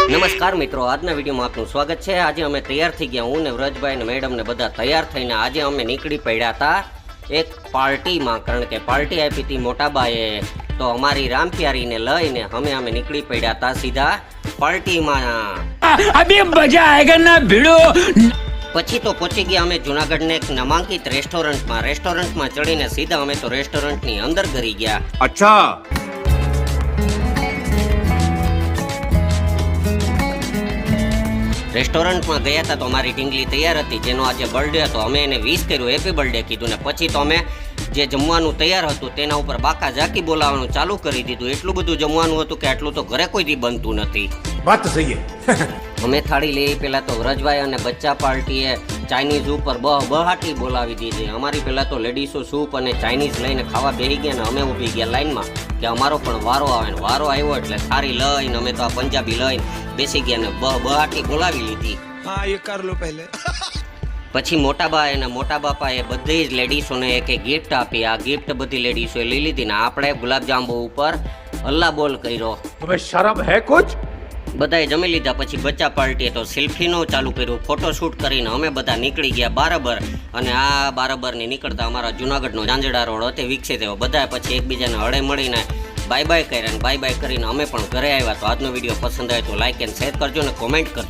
નમસ્કાર મિત્રો, આજના વિડીયોમાં આપનું સ્વાગત છે। આજે અમે તૈયાર થઈ ગયા, હું ને વ્રજભાઈ ને મેડમ ને બધા તૈયાર થઈને આજે અમે નીકળી પડ્યા હતા એક પાર્ટીમાં, કારણ કે પાર્ટી આપી હતી મોટાબાએ। તો અમારી રામપ્યારીને લઈને અમે નીકળી પડ્યા હતા સીધા પાર્ટીમાં। અભી મજા આયેગા ના ભીડો। પછી તો પહોંચી ગયા અમે જુનાગઢને એક નામાંકિત રેસ્ટોરન્ટમાં ચડીને સીધા અમે તો રેસ્ટોરન્ટની અંદર ગરી ગયા। અચ્છા, રેસ્ટોરન્ટમાં ગયા હતા તો અમારી ટીંગલી તૈયાર હતી, જેનો આજે બર્થડે હતો। અમે એને વિશ કર્યું, હેપી બર્થડે કીધું ને પછી તો અમે જે જમવાનું તૈયાર હતું તેના ઉપર બાકા ઝાકી બોલાવવાનું ચાલુ કરી દીધું। એટલું બધું જમવાનું હતું કે આટલું તો ઘરે કોઈથી બનતું નથી। વાત તો સહી હે। અમે થાળી લઈ પહેલાં તો વ્રજભાઈ અને બચ્ચા પાર્ટીએ ચાઇનીઝ ઉપર બહાટી બોલાવી દીધી। અમારી પહેલાં તો લેડીઝો સૂપ અને ચાઇનીઝ લઈને ખાવા બેસી ગયા ને અમે ઊભી ગયા લાઈનમાં કે અમારો પણ વારો આવે ને વારો આવ્યો એટલે થાળી લઈને અમે તો આ પંજાબી લઈને બેસી ગયા ને બહાટી બોલાવી લીધી। हाँ ये कर लो पहले। પછી મોટાબા અને મોટા બાપાએ બધી જ લેડીઝોને એક ગિફ્ટ આપી। આ ગિફ્ટ બધી લેડીઝોએ લઈ લીધી ને આપણે ગુલાબજાંબુ ઉપર અલ્લાહ બોલ કર્યો। तुम्हें शर्म है कुछ? બધાએ જમી લીધા પછી બચ્ચા પાર્ટીએ તો સેલ્ફીનો ચાલુ કર્યું, ફોટોશૂટ કરીને અમે બધા નીકળી ગયા બારબર। અને આ બારબરની નીકળતા અમારા જુનાગઢનો ઝાંઝડા રોડ અતિ વિકસિત થયો। બધા પછી એકબીજાને હળે મળીને બાય બાય કર્યા અને બાય બાય કરીને અમે પણ ઘરે આવ્યા। તો આજનો વિડીયો પસંદ આવે તો લાઇક એન્ડ શેર કરજો અને કોમેન્ટ કરજો।